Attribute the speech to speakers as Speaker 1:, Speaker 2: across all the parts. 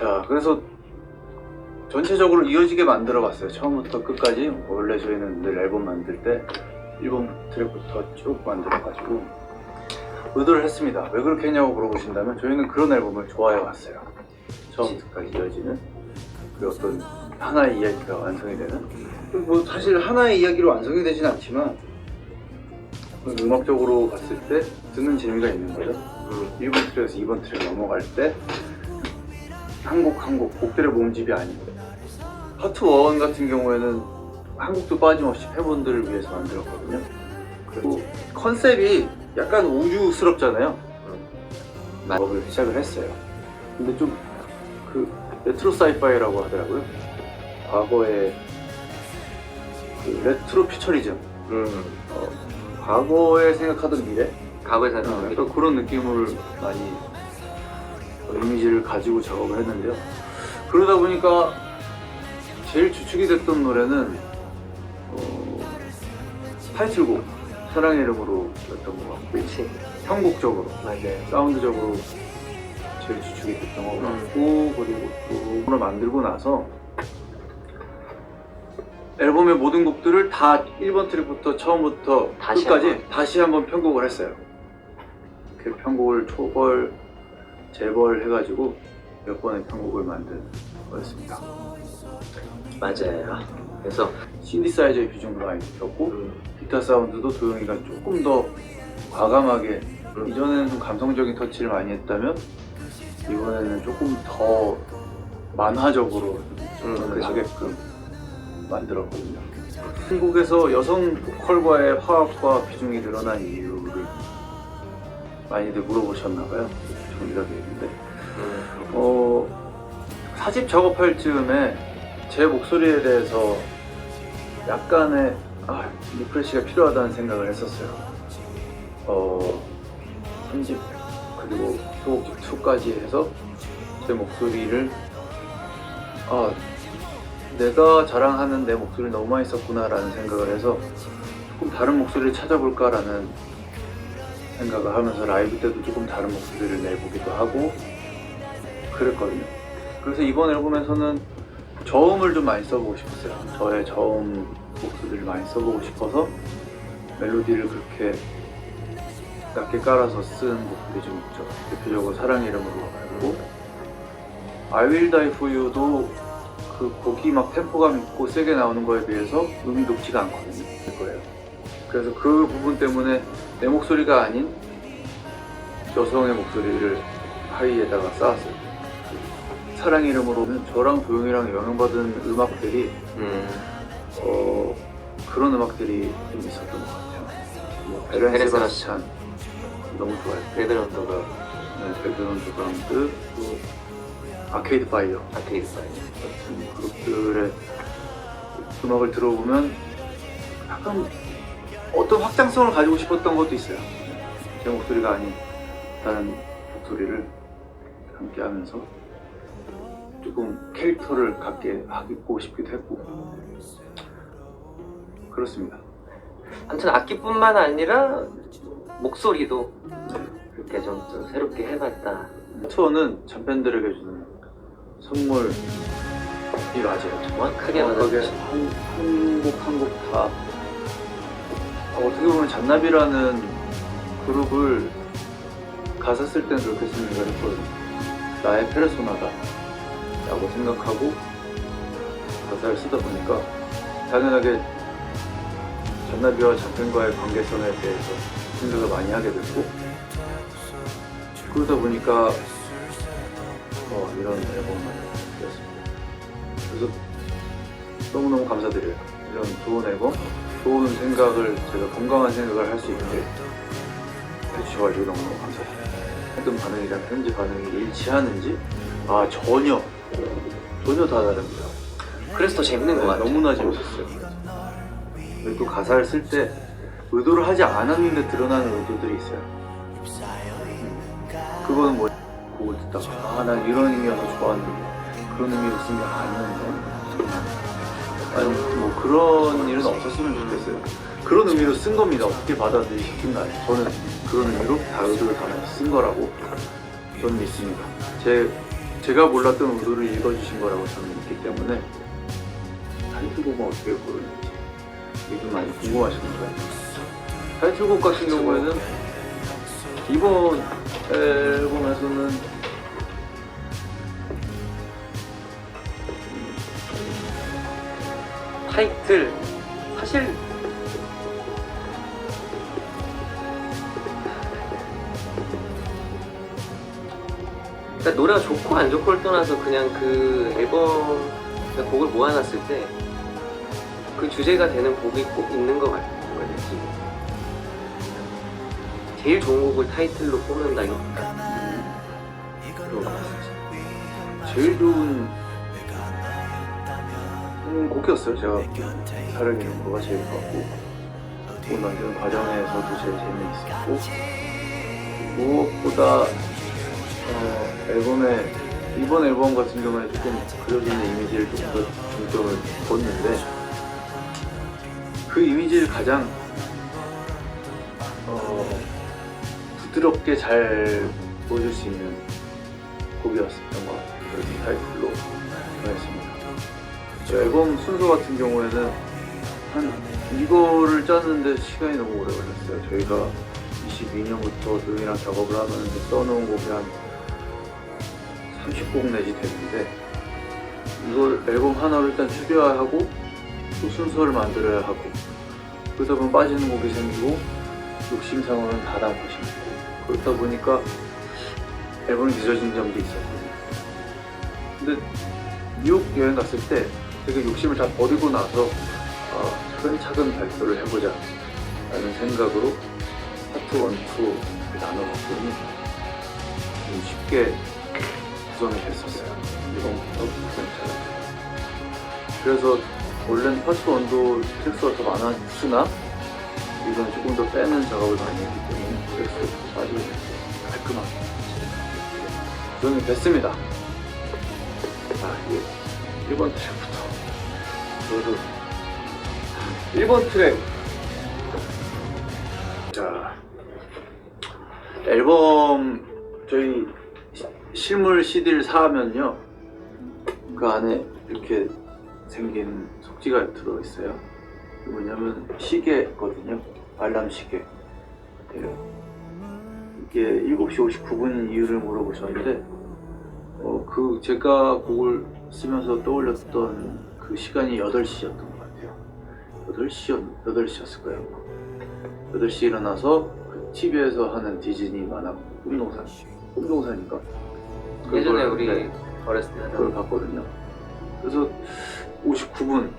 Speaker 1: 자, 그래서 전체적으로 이어지게 만들어 봤어요. 처음부터 끝까지. 원래 저희는 늘 앨범 만들 때 1번 트랙부터 쭉 만들어 가지고 의도를 했습니다. 왜 그렇게 했냐고 물어보신다면 저희는 그런 앨범을 좋아해 왔어요. 처음부터까지 이어지는 그 어떤 하나의 이야기가 완성이 되는, 뭐 사실 하나의 이야기로 완성이 되진 않지만 음악적으로 봤을 때 듣는 재미가 있는 거죠. 1번 트랙에서 2번 트랙 넘어갈 때 한 곡 한 곡 곡들의 몸집이 아니고, 파트 1 같은 경우에는 한 곡도 빠짐없이 팬분들을 위해서 만들었거든요. 그리고 컨셉이 약간 우주스럽잖아요. 작업을 시작을 했어요. 근데 좀 그 레트로 사이파이라고 하더라고요. 과거의 그 레트로 퓨처리즘, 과거에 생각하던 미래?
Speaker 2: 과거에 사는
Speaker 1: 약간 그런 느낌을 많이 이미지를 가지고 작업을 했는데요. 그러다 보니까 제일 주축이 됐던 노래는 타이틀곡 사랑의 이름으로 였던 것 같고,
Speaker 2: 그치.
Speaker 1: 편곡적으로,
Speaker 2: 맞아요.
Speaker 1: 사운드적으로 제일 주축이 됐던 것 같고, 그리고 또 앨범을 만들고 나서 앨범의 모든 곡들을 다 1번 트랙부터 처음부터 끝까지 다시 한번 편곡을 했어요. 그 편곡을 초벌, 재벌 해가지고 몇 번의 편곡을 만든 거였습니다.
Speaker 2: 맞아요. 그래서
Speaker 1: 신디사이저의 비중도 많이 들었고, 기타 사운드도 도영이가 조금 더 과감하게, 이전에는 좀 감성적인 터치를 많이 했다면 이번에는 조금 더 만화적으로 접근을 하게끔 만들었거든요. 한국에서 여성 보컬과의 화합과 비중이 늘어난 이유를 많이들 물어보셨나봐요. 정리가 되어 있는데, 4집 작업할 즈음에 제 목소리에 대해서 약간의 리프레시가 필요하다는 생각을 했었어요. 3집 그리고 소곡집 2까지 해서 제 목소리를 내가 자랑하는 내 목소리 너무 많이 썼구나 라는 생각을 해서 조금 다른 목소리를 찾아볼까 라는 생각을 하면서 라이브 때도 조금 다른 목소리를 내보기도 하고 그랬거든요. 그래서 이번 앨범에서는 저음을 좀 많이 써보고 싶었어요. 저의 저음 목소리를 많이 써보고 싶어서 멜로디를 그렇게 낮게 깔아서 쓴 곡들이 좀 있죠. 대표적으로 사랑의 이름으로 가고, I Will Die For You도 그 곡이 막 템포감 있고 세게 나오는 거에 비해서 음이 높지가 않거든요. 거예요. 그래서 그 부분 때문에 내 목소리가 아닌 여성의 목소리를 하이에다가 쌓았어요. 사랑의 이름으로는 저랑 도영이랑 영향받은 음악들이 그런 음악들이 좀 있었던 것 같아요. 뭐 베렌 세바스찬 너무 좋아요.
Speaker 2: 베드 언더가,
Speaker 1: 네, 베드 언더그라운드, 또 아케이드 파이어
Speaker 2: 아케이드 파이어
Speaker 1: 같은 그룹들의 음악을 들어보면 약간 어떤 확장성을 가지고 싶었던 것도 있어요. 제 목소리가 아닌 다른 목소리를 함께 하면서 조금 캐릭터를 갖게 하고 싶기도 했고 그렇습니다.
Speaker 2: 아무튼 악기뿐만 아니라 목소리도 그렇게 좀 새롭게 해봤다.
Speaker 1: 투어는 전팬들에게 주는 선물이 맞아요.
Speaker 2: 정확하게
Speaker 1: 한 곡 한 곡 다 어떻게 보면 잔나비라는 그룹을 가사 쓸 때는 그렇게 생각을 했거든요. 나의 페르소나다 라고 생각하고 가사를 쓰다 보니까 당연하게 잔나비와 잔팬과의 관계성에 대해서 생각을 많이 하게 됐고, 그러다 보니까 이런 앨범을 되었습니다. 그래서 너무너무 감사드려요. 이런 좋은 앨범, 좋은 생각을, 제가 건강한 생각을 할 수 있게 해주셔가지고 너무너무 감사드립니다. 했던 반응이랑 현재 반응이 일치하는지 전혀 다 다릅니다.
Speaker 2: 그래서 더 재밌는 것 같아요.
Speaker 1: 너무나 재밌었어요. 그리고 또 가사를 쓸 때 의도를 하지 않았는데 드러나는 의도들이 있어요. 그거는 뭐 곡을 듣다가 난 이런 의미여서 좋았는데 그런 의미로 쓴 게 아니었는데, 아니 뭐 그런 일은 없었으면 좋겠어요. 그런 의미로 쓴 겁니다. 어떻게 받아들이셨나요? 저는 그런 의미로 다 의도를 담아서 쓴 거라고 저는 믿습니다. 제 제가 몰랐던 의도를 읽어주신 거라고 저는 믿기 때문에 타이틀곡은 어떻게 부르는지 이게 좀 많이 궁금하시는가요? 타이틀곡 같은 경우에는 이번 앨범에서는
Speaker 2: 타이틀 사실 그러니까 노래가 좋고 안 좋고를 떠나서 그냥 그 앨범 곡을 모아놨을 때 그 주제가 되는 곡이 꼭 있는 것 같은 거예요. 지금 제일 좋은 곡을 타이틀로 뽑는다기보다 그런 것 같습니다.
Speaker 1: 제일 좋은 곡이었어요. 제가 사랑하는 거가 제일 좋았고 곡 만드는 과정에서도 제일 재미있었고 무엇보다 앨범에 이번 앨범 같은 경우에 조금 그려지는 이미지를 좀 더 중점을 뒀는데 그 이미지를 가장 부드럽게 잘 보여줄 수 있는 곡이었던 것 같아요. 그래서 타이틀로 정했습니다. 앨범 순서 같은 경우에는 이거를 짰는데 시간이 너무 오래 걸렸어요. 저희가 22년부터 누이랑 작업을 하면서 써놓은 곡이 한 30곡 내지 됐는데 이걸 앨범 하나로 일단 추려야 하고 또 순서를 만들어야 하고 그러다 보면 빠지는 곡이 생기고 욕심상으로는 다 담고 싶고 그렇다 보니까 앨범이 늦어진 점도 있었거든요. 근데 뉴욕 여행 갔을 때 되게 욕심을 다 버리고 나서 차근차근 발표를 해보자 라는 생각으로 파트 1, 2 나눠봤더니 좀 쉽게 구성이 됐었어요. 이번부터 구성이 그래서 원래는 파트 1도 트랙수가 더 많았으나 이건 조금 더 빼는 작업을 많이 했기 때문에 트랙수가 더 빠지게 됐고 깔끔하게 구성이 됐습니다. 이게 1번 트랙부터 저도 1번 트랙 자 앨범 저희 실물 CD를 사면요 그 안에 이렇게 생긴 속지가 들어있어요. 뭐냐면 시계거든요. 알람 시계. 이게 7시 59분인 이유를 물어보셨는데 그 제가 곡을 쓰면서 떠올렸던 그 시간이 8시였던 것 같아요. 8시였을 거예요. 8시에 일어나서 그 TV에서 하는 디즈니 만화 꿈동산인가?
Speaker 2: 예전에 우리 어렸을 때 하던
Speaker 1: 그걸 봤거든요. 그래서 59분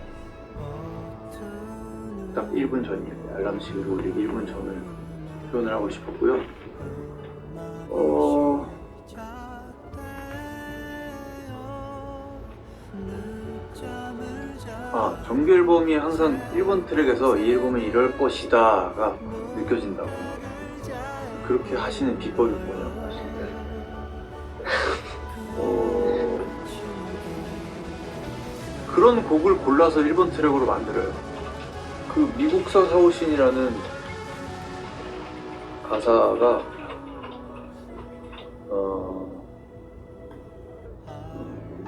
Speaker 1: 딱 1분 전이에요. 알람식을 올리기 1분 전을 표현을 하고 싶었고요. 정규 앨범이 항상 1번 트랙에서 이 앨범은 이럴 것이다가 느껴진다고 그렇게 하시는 비법이 뭐냐고 하시는데 그런 곡을 골라서 1번 트랙으로 만들어요. 그 미국서 사오신이라는 가사가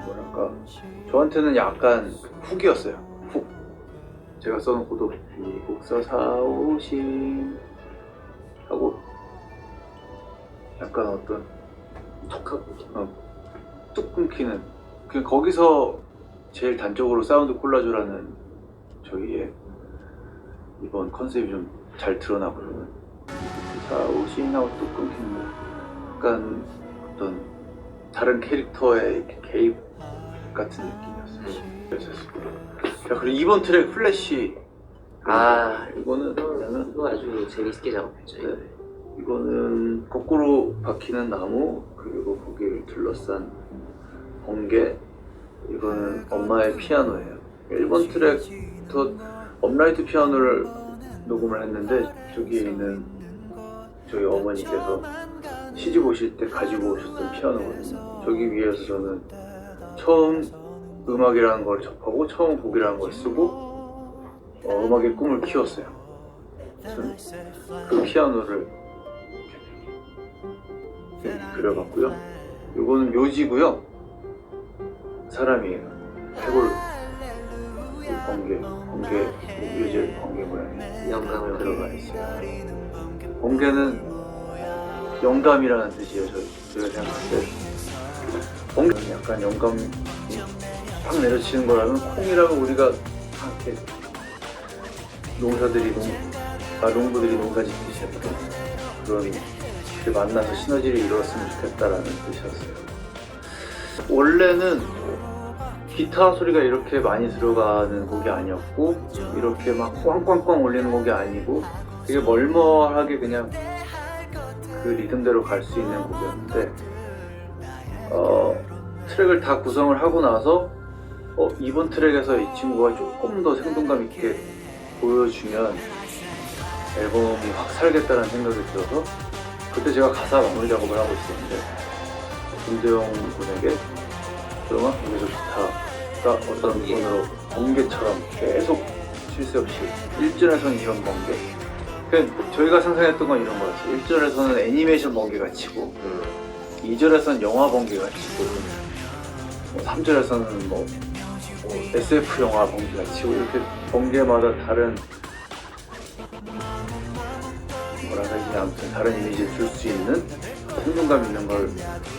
Speaker 1: 뭐랄까 저한테는 약간 훅이었어요. 훅. 제가 써놓고도 미국서 사오신 하고 약간 어떤 툭하고 뚝 끊기는 그냥 거기서 제일 단적으로 사운드 콜라주라는 저희의 이번 컨셉이 좀 잘 드러나거든요. 사오신하고 뚝 끊기는 약간 어떤 다른 캐릭터의 개입 같은 느낌이었어요. 자 그리고 2번 트랙 플래시 이거는
Speaker 2: 이거 아주 재밌게 작업했죠.
Speaker 1: 네. 이거는 거꾸로 박히는 나무 그리고 거기를 둘러싼 번개 이거는 엄마의 피아노예요. 1번 트랙부터 업라이트 피아노를 녹음을 했는데 저기에 있는 저희 어머니께서 시집 오실 때 가지고 오셨던 피아노거든요. 저기 위에서 저는 처음 음악이라는 걸 접하고 처음 곡이라는 걸 쓰고 음악의 꿈을 키웠어요. 그 피아노를 이렇게 그려봤고요. 이거는 묘지고요. 사람이에요. 해골 번개 요즘 번개 모양이
Speaker 2: 영감을
Speaker 1: 들어가 있어요. 번개는 영감이라는 뜻이에요. 저희가 생각할 때 번개는 약간 영감이 확 내려치는 거라면, 콩이라면 우리가 이렇게 농부들이 농사 짓기 시작했던 그런, 이렇게 만나서 시너지를 이루었으면 좋겠다라는 뜻이었어요. 원래는 기타 소리가 이렇게 많이 들어가는 곡이 아니었고, 이렇게 막 꽝꽝꽝 울리는 곡이 아니고, 되게 멀멀하게 그냥 그 리듬대로 갈 수 있는 곡이었는데, 트랙을 다 구성을 하고 나서 이번 트랙에서 이 친구가 조금 더 생동감 있게 보여주면 앨범이 확 살겠다는 생각이 들어서, 그때 제가 가사 마무리 작업을 하고 있었는데, 김대영 군에게 그러면 여기서 기타가 어떤 번으로 번개처럼 계속 쉴 새 없이, 1절에서는 이런 번개, 그냥 저희가 상상했던 건 이런 거였어요. 1절에서는 애니메이션 번개가 치고, 2절에서는 영화 번개가 치고, 3절에서는 SF 영화 번개가 치고, 이렇게 번개마다 다른, 뭐랄까, 아무튼 다른 이미지를 줄 수 있는 생동감 있는 걸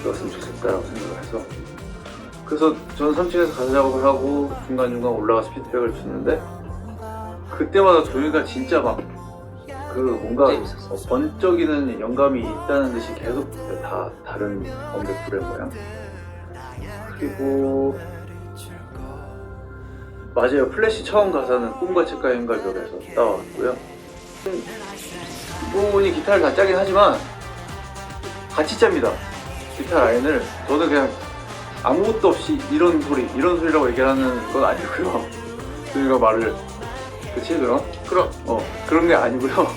Speaker 1: 넣었으면 좋겠다라고 생각을 해서, 그래서 저는 3층에서 가사 작업을 하고 중간중간 올라가서 피드백을 주는데, 그때마다 조이가 진짜 막 뭔가 번쩍이는 영감이 있다는 듯이 계속 다 다른 번개 불의 모양. 그리고 맞아요, 플래시 처음 가사는 꿈과 책과 행갈벽에서 따왔고요. 이 부분이 기타를 다 짜긴 하지만 같이 짭니다. 기타 라인을 저는 그냥 아무것도 없이 이런 소리라고 얘기를 하는 건 아니고요. 저희가 말을, 그치 그럼? 그런 게 아니고요.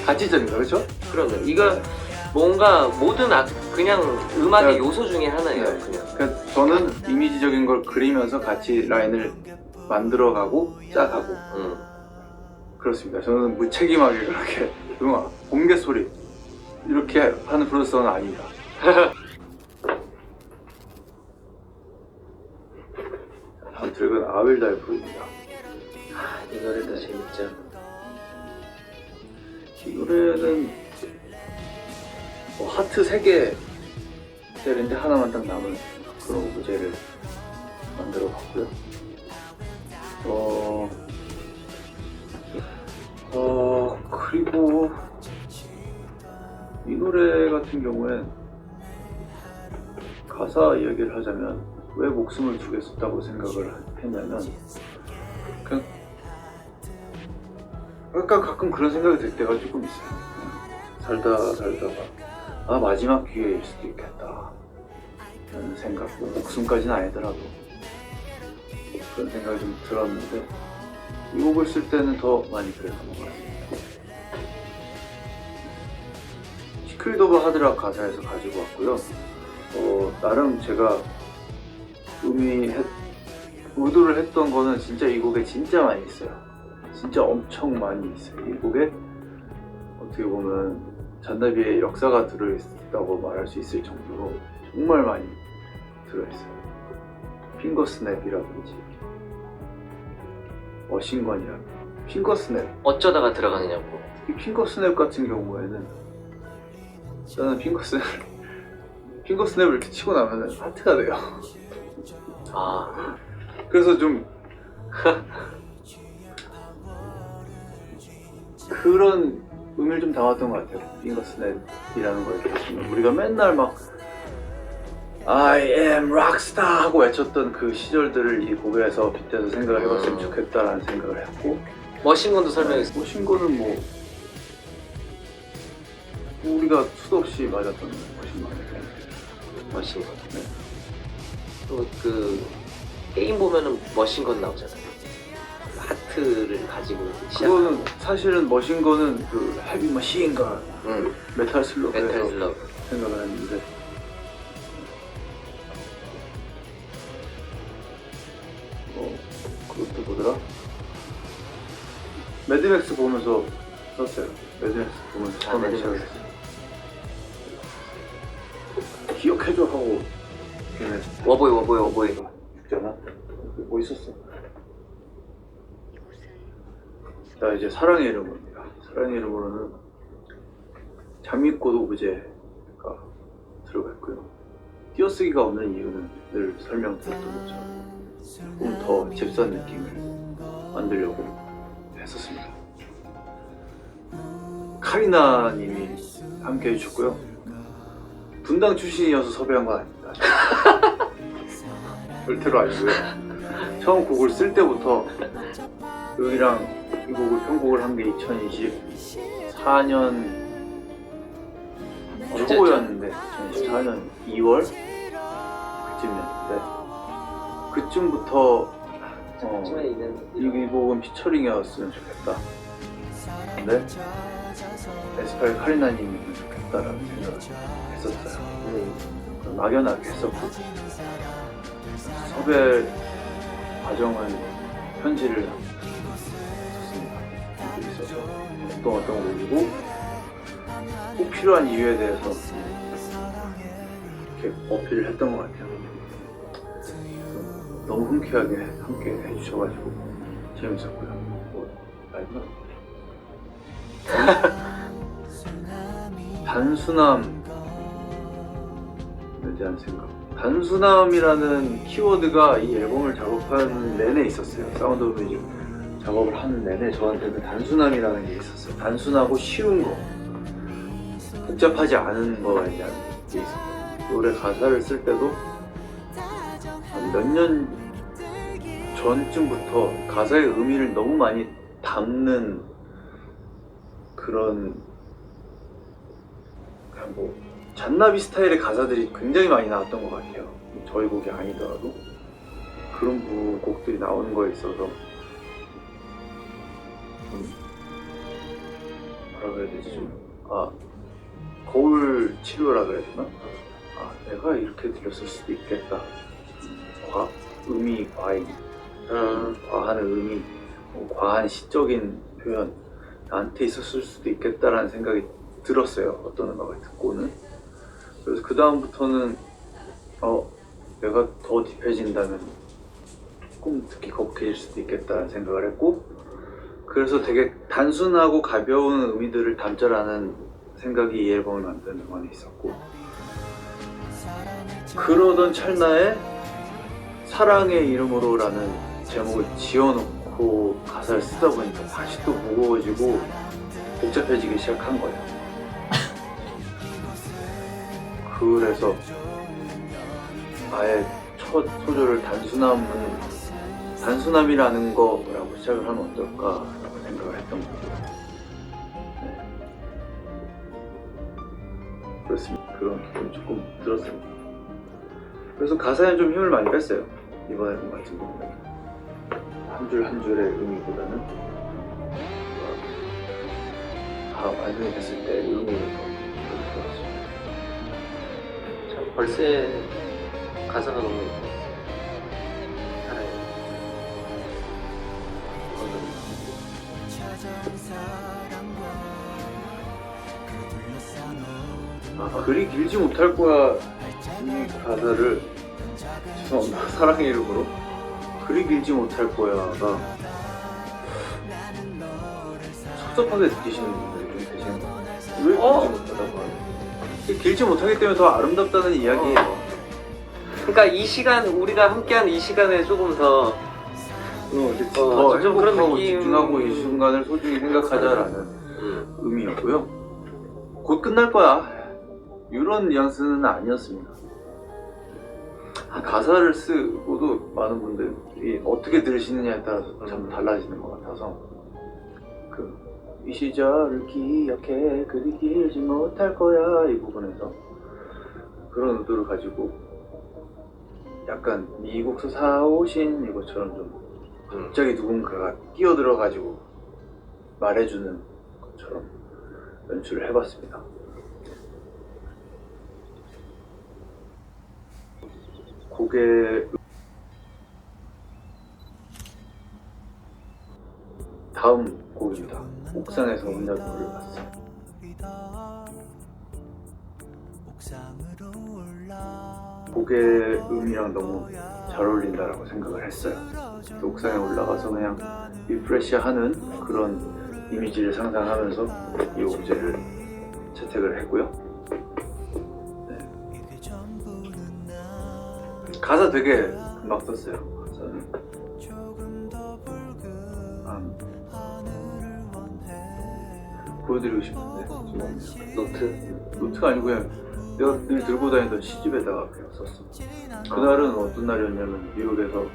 Speaker 1: 같이 짭니다, 그렇죠?
Speaker 2: 그러면 이거 뭔가 모든 그냥 음악의
Speaker 1: 그러니까,
Speaker 2: 요소 중에 하나예요.
Speaker 1: 네.
Speaker 2: 그냥.
Speaker 1: 그러니까 저는 이미지적인 걸 그리면서 같이 라인을 만들어가고 짜가고 그렇습니다. 저는 무책임하게 그렇게 번개 소리 이렇게 하는 프로듀서는 아닙니다. 다음 트랙은 아윌다이브입니다.
Speaker 2: 이 노래도 재밌죠.
Speaker 1: 이 노래는 하트 3개 셀인데 하나만 딱 남은 그런 오브제를 만들어 봤고요. 그리고 이 노래 같은 경우엔 가사 이야기를 하자면 왜 목숨을 주겠다고 생각을 했냐면, 그냥 약간 가끔 그런 생각이 들 때가 조금 있어요. 살다가 마지막 기회일 수도 있겠다 라는 생각, 목숨까지는 아니더라도 그런 생각이 좀 들었는데, 이 곡을 쓸 때는 더 많이 그랬던 것 같습니다. 시크릿 오브 하드락 가사에서 가지고 왔고요. 나름 제가 의도를 했던 거는 진짜 이 곡에 진짜 많이 있어요. 진짜 엄청 많이 있어요. 이 곡에 어떻게 보면 잔나비의 역사가 들어있다고 말할 수 있을 정도로 정말 많이 들어있어요. 핑거스냅이라든지 머신건이라든지. 핑거스냅,
Speaker 2: 어쩌다가 들어가느냐고.
Speaker 1: 이 핑거스냅 같은 경우에는 저는 핑거스냅을 이렇게 치고 나면 하트가 돼요. 그래서 좀 그런 의미를 좀 담았던 것 같아요. 핑거스냅이라는 걸 보시면 우리가 맨날 막 I am rockstar 하고 외쳤던 그 시절들을 이 곡에서 빗대서 생각을 해봤으면 좋겠다라는 생각을 했고,
Speaker 2: 머신건도 설명했어.
Speaker 1: 머신건은 우리가 수도 없이 맞았던
Speaker 2: 머신건.
Speaker 1: 네.
Speaker 2: 또 게임 보면은 머신건 나오잖아요. 하트를 가지고 시작.
Speaker 1: 그거는 사실은 머신건은 헤비 머신건, 메탈 슬러그에서 생각을 했는데, 그것도 뭐더라? 매드맥스 보면서 썼어요. 매드맥스 보면서 처음에 시작을 했어요. 기억해줘 하고 걔네
Speaker 2: 워보이.
Speaker 1: 있잖아. 뭐 있었어? 나 이제 사랑의 이름으로입니다. 사랑의 이름으로는 장미꽃 오브제가 들어가 있고요. 띄어쓰기가 없는 이유는 늘 설명드렸던 것처럼 조금 더 잽싼 느낌을 만들려고 했었습니다. 카리나 님이 함께 해주셨고요. 분당 출신이어서 섭외한 건 아닙니다. 절대로 아니고요. 처음 곡을 쓸 때부터 여기랑 이 곡을 편곡을 한 게 2024년 초였는데 2024년 2월 그쯤이었는데 그쯤부터 이 곡은 피처링이었으면 좋겠다. 근데 에스파의 카리나님이면 좋겠다라는 생각을 했었어요. 막연하게 했었고 섭외 과정은 편지를 썼습니다. 어떤 곡이고 꼭 필요한 이유에 대해서 이렇게 어필을 했던 것 같아요. 너무 흔쾌하게 함께 해주셔가지고 재밌었고요. 뭐 라이브가 단순함에 대한 생각. 단순함이라는 키워드가 이 앨범을 작업하는 내내 있었어요. 사운드 오브 뮤직 작업을 하는 내내 저한테는 단순함이라는 게 있었어요. 단순하고 쉬운 거, 복잡하지 않은 거에 대한 게 있었어요. 노래 가사를 쓸 때도 몇 년 전쯤부터 가사의 의미를 너무 많이 담는 그런 그냥 뭐 잔나비 스타일의 가사들이 굉장히 많이 나왔던 것 같아요. 저희 곡이 아니더라도 그런 곡들이 나오는 거에 있어서 뭐라 그래야 되지? 거울 치료라 그래야 되나? 내가 이렇게 들렸을 수도 있겠다. 의미 과잉, 과한 의미, 과한 시적인 표현 나한테 있었을 수도 있겠다라는 생각이 들었어요. 어떤 음악을 듣고는. 그래서 그 다음부터는 내가 더 딥해진다면 조금 듣기 거북해질 수도 있겠다는 생각을 했고, 그래서 되게 단순하고 가벼운 의미들을 담자라는 생각이 이 앨범을 만드는 동안에 있었고, 그러던 찰나에 사랑의 이름으로라는 제목을 지어놓고 가사를 쓰다 보니까 다시 또 무거워지고 복잡해지기 시작한 거예요. 그래서 아예 첫 소절을 단순함이라는 거라고 시작을 하면 어떨까라고 생각을 했던 거고요. 네. 그렇습니다. 그런 기분이 조금 들었습니다. 그래서 가사에 좀 힘을 많이 뺐어요. 이번 앨범 같은 경우는 한 줄 한 줄의 의미보다는 다 완성이 됐을 때 의미를 더 들었습니다.
Speaker 2: 참 벌새 가사가 너무 예뻐.
Speaker 1: 그리 길지 못할 거야. 이 가사를 죄송합니다. 사랑의 이름으로 그리 길지 못할 거야가 섭섭하게 느끼시는 분들이 좀 계시는 것 같아요. 왜 길지 못하다고 하는? 길지 못하기 때문에 더 아름답다는 이야기예요.
Speaker 2: 그러니까 이 시간, 우리가 함께한 이 시간에 조금 더
Speaker 1: 더
Speaker 2: 좀 그런
Speaker 1: 행복하고
Speaker 2: 느낌.
Speaker 1: 집중하고 이 순간을 소중히 생각하자라는 의미였고요. 곧 끝날 거야. 이런 뉘앙스는 아니었습니다. 가사를 쓰고도 많은 분들이 어떻게 들으시느냐에 따라서 참 달라지는 것 같아서 이 시절을 기억해 그리 길지 못할 거야 이 부분에서 그런 의도를 가지고 약간 미국서 사오신 이것처럼 좀 갑자기 누군가가 끼어들어가지고 말해주는 것처럼 연출을 해봤습니다. 곡의 다음 곡입니다. 옥상에서 음악을 봤어. 곡의 음이랑 너무 잘 어울린다라고 생각을 했어요. 옥상에 올라가서 그냥 리프레시하는 그런 이미지를 상상하면서 이 오브제를 채택을 했고요. 네. 가사 되게 금방 썼어요. 가사는 보여드리고 싶은데 지금 노트가 아니고 그냥 내가 늘 들고 다니던 시집에다가 그냥 썼어. 그날은 어떤 날이었냐면 미국에서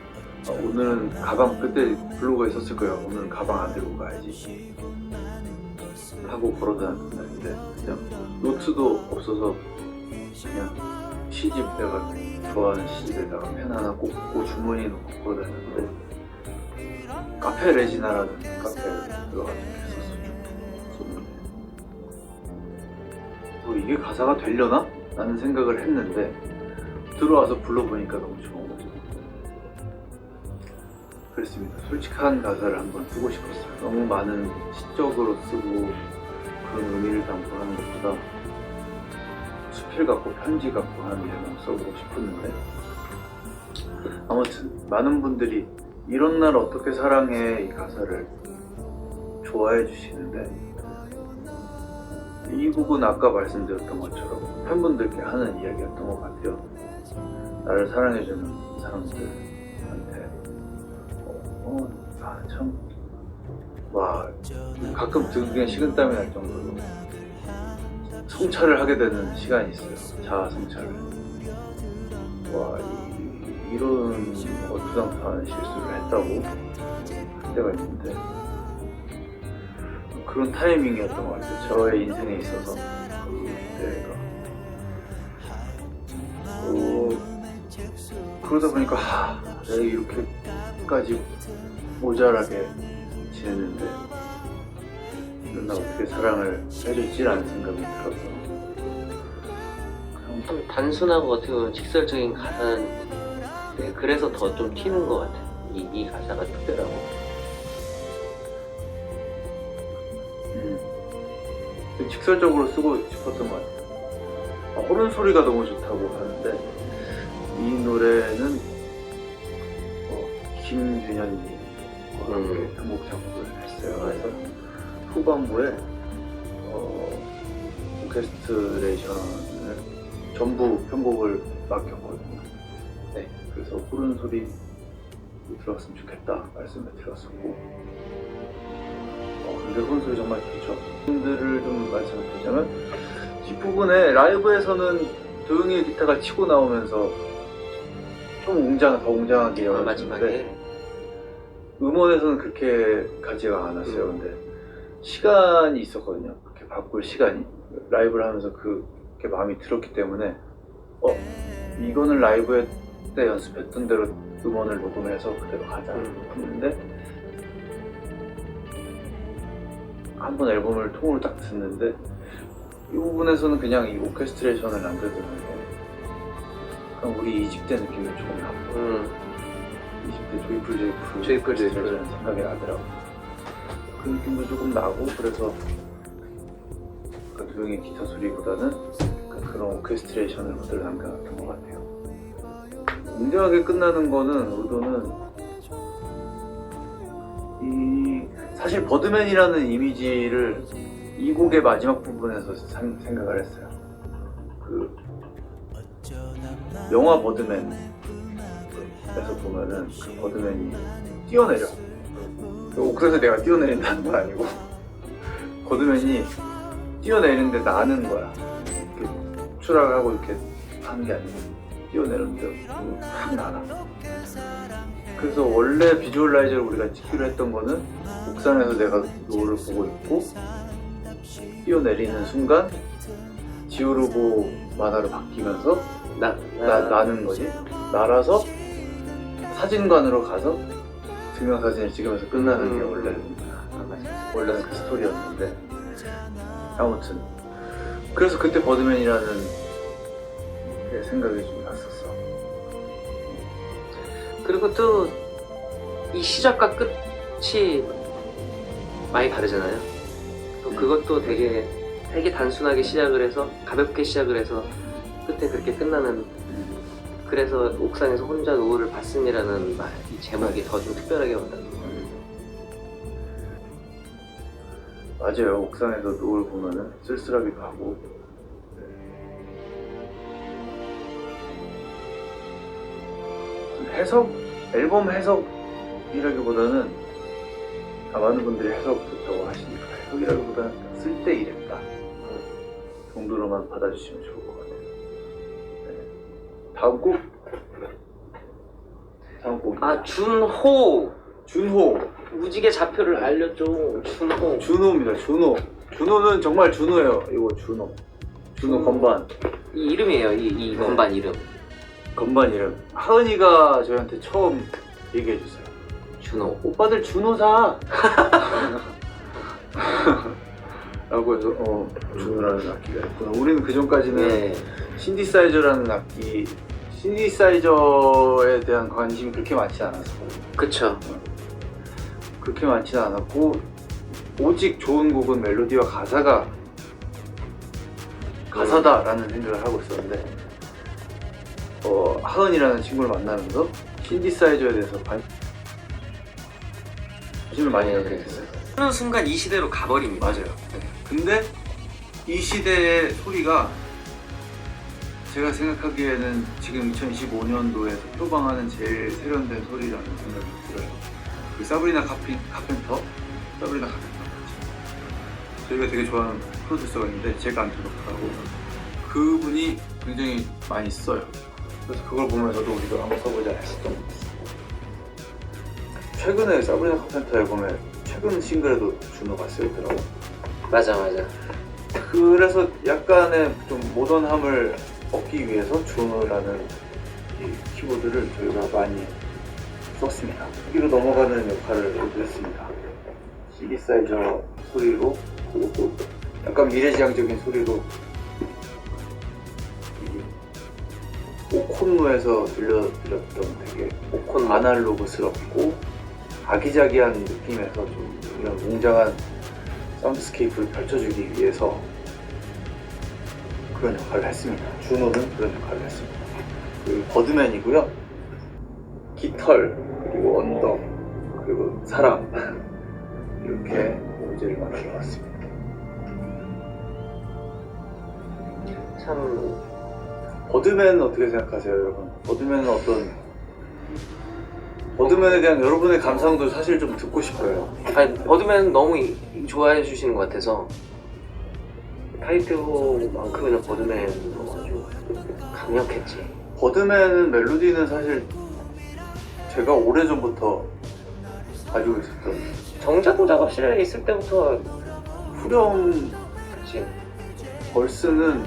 Speaker 1: 오늘은 가방, 그때 블로그에 썼을 거예요. 오늘은 가방 안 들고 가야지 하고 걸어다녔던 날인데 그냥 노트도 없어서 그냥 시집, 내가 좋아하는 시집에다가 펜 하나 꽂고 주머니에 넣고 걸어다녔는데 카페 레지나라는 카페에 들어가서 이게 가사가 되려나? 라는 생각을 했는데 들어와서 불러보니까 너무 좋은 거죠. 그렇습니다. 솔직한 가사를 한번 쓰고 싶었어요. 너무 많은 시적으로 쓰고 그런 의미를 담고 하는 것보다 수필 같고 편지 같고 하는 내용 써보고 싶었는데 아무튼 많은 분들이 이런 날 어떻게 사랑해 이 가사를 좋아해 주시는데 이 곡은 아까 말씀드렸던 것처럼 팬분들께 하는 이야기였던 것 같아요. 나를 사랑해주는 사람들한테 참 와, 가끔 등에 식은땀이 날 정도로 성찰을 하게 되는 시간이 있어요. 자아 성찰을. 와, 이런 어투당투하는 실수를 했다고 할 때가 있는데 그런 타이밍이었던 것 같아요. 저의 인생에 있어서 그때가 그러다 보니까 내가 이렇게까지 모자라게 지냈는데 나 어떻게 사랑을 해줄지라는 생각이 들어서
Speaker 2: 좀 단순하고 어떻게 보면 직설적인 가사인데 그래서 더 좀 튀는 것 같아요. 이 가사가 특별하고
Speaker 1: 직설적으로 쓰고 싶었던 것 같아요. 호른 소리가 너무 좋다고 하는데 이 노래는 김준현님과 함께 편곡 작업을 했어요. 그래서 후반부에 오케스트레이션을 전부 편곡을 맡겼거든요. 네, 그래서 호른 소리 들었으면 좋겠다 말씀을 드렸었고 근데 호른 소리 정말 좋죠. 분들을 좀 말씀을 드리자면 뒷부분에 라이브에서는 조용히 기타가 치고 나오면서 좀 더 웅장하게
Speaker 2: 마지막에
Speaker 1: 음원에서는 그렇게 가지가 않았어요. 근데 시간이 있었거든요. 그렇게 바꿀 시간이 라이브를 하면서 그렇게 마음이 들었기 때문에 이거는 라이브 때 연습했던 대로 음원을 녹음해서 그대로 가자 했는데 한번 앨범을 통으로 딱 듣는데 이 부분에서는 그냥 이 오케스트레이션을 남겨두면서 그냥 우리 20대 느낌이 조금 나고 20대 조이풀 라는 생각이 나더라고요. 그 느낌도 조금 나고 그래서 조용히 기타 소리보다는 그런 오케스트레이션을 그대로 남겨놨던 것 같아요. 웅장하게 끝나는 거는 의도는 사실 버드맨이라는 이미지를 이 곡의 마지막 부분에서 생각을 했어요. 그 영화 버드맨에서 보면은 그 버드맨이 뛰어내려. 그래서 내가 뛰어내린다는 건 아니고 버드맨이 뛰어내리는데 나는 거야. 이렇게 추락을 하고 이렇게 하는 게 아니고 뛰어내리는데 확 날아. 그래서 원래 비주얼라이저를 우리가 찍기로 했던 거는 옥상에서 내가 노를 보고 있고 뛰어내리는 순간 지오르고 만화로 바뀌면서 나는 거지. 날아서 사진관으로 가서 증명사진을 찍으면서 끝나는 게 원래는 그 스토리였는데 아무튼 그래서 그때 버드맨이라는 게 생각이 좀 났었어.
Speaker 2: 그리고 또 이 시작과 끝이 많이 다르잖아요. 또 그것도 되게 단순하게 시작을 해서 가볍게 시작을 해서 끝에 그렇게 끝나는 그래서 옥상에서 혼자 노을을 봤음이라는 말, 이 제목이 더 좀 특별하게 와닿는 것 같아요.
Speaker 1: 맞아요. 옥상에서 노을 보면은 쓸쓸하기도 하고. 해석, 앨범 해석이라기보다는 많은 분들이 해석 좋다고 하시니까 해석이라기보다는 쓸 때 이랬다 정도로만 받아주시면 좋을 것 같아요. 네. 다음 곡.
Speaker 2: 아, 준호!
Speaker 1: 준호.
Speaker 2: 무지개 좌표를 알려줘. 준호.
Speaker 1: 준호입니다. 준호는 정말 준호예요. 이거 준호 건반.
Speaker 2: 이 이름이에요. 이 건반 이름.
Speaker 1: 건반 이름. 하은이가 저희한테 처음 얘기해줬어요.
Speaker 2: 준호.
Speaker 1: 오빠들 준호 사. 라고 해서 준호라는 악기가 있구나. 우리는 그 전까지는
Speaker 2: 네.
Speaker 1: 신디사이저라는 악기, 신디사이저에 대한 관심이 그렇게 많지 않았어요.
Speaker 2: 그쵸.
Speaker 1: 그렇게 많지는 않았고 오직 좋은 곡은 멜로디와 가사다라는 생각을 하고 있었는데 하은이라는 친구를 만나면서 신디사이저에 대해서 관심을 많이 갖게 됐어요.
Speaker 2: 어느 순간 이 시대로 가버립니다.
Speaker 1: 맞아요. 네. 근데 이 시대의 소리가 제가 생각하기에는 지금 2025년도에서 표방하는 제일 세련된 소리라는 생각이 들어요. 그 사브리나 카펜터 저희가 되게 좋아하는 프로듀서가 있는데 제가 안 들었더라고. 그분이 굉장히 많이 써요. 그래서 그걸 보면서도 우리가 한번 써보자 했었던 것 같습니다. 최근에 사브리나 카펜터 앨범에 최근 싱글에도 준호가 쓰였더라고.
Speaker 2: 맞아.
Speaker 1: 그래서 약간의 좀 모던함을 얻기 위해서 준호라는 이 키보드를 저희가 많이 썼습니다. 여기로 넘어가는 역할을 했습니다. 신디사이저 소리로, 그리고 또 약간 미래지향적인 소리로 오콘노에서 들려드렸던 되게 아날로그스럽고 아기자기한 느낌에서 좀 이런 웅장한 사운드스케이프를 펼쳐주기 위해서 그런 역할을 했습니다. 준호는 그런 역할을 했습니다. 그리고 버드맨이고요. 깃털, 그리고 언덕, 그리고 사랑 이렇게 오제를 만들어봤습니다.
Speaker 2: 참
Speaker 1: 버드맨은 어떻게 생각하세요, 여러분? 버드맨에 대한 여러분의 감상도 사실 좀 듣고 싶어요.
Speaker 2: 아니, 버드맨 너무 좋아해 주시는 것 같아서 타이틀곡만큼이나 버드맨 아주 강력했지.
Speaker 1: 버드맨은 멜로디는 사실 제가 오래전부터 가지고 있었던
Speaker 2: 정자도 작업실에 있을 때부터
Speaker 1: 후렴
Speaker 2: 그치.
Speaker 1: 벌스는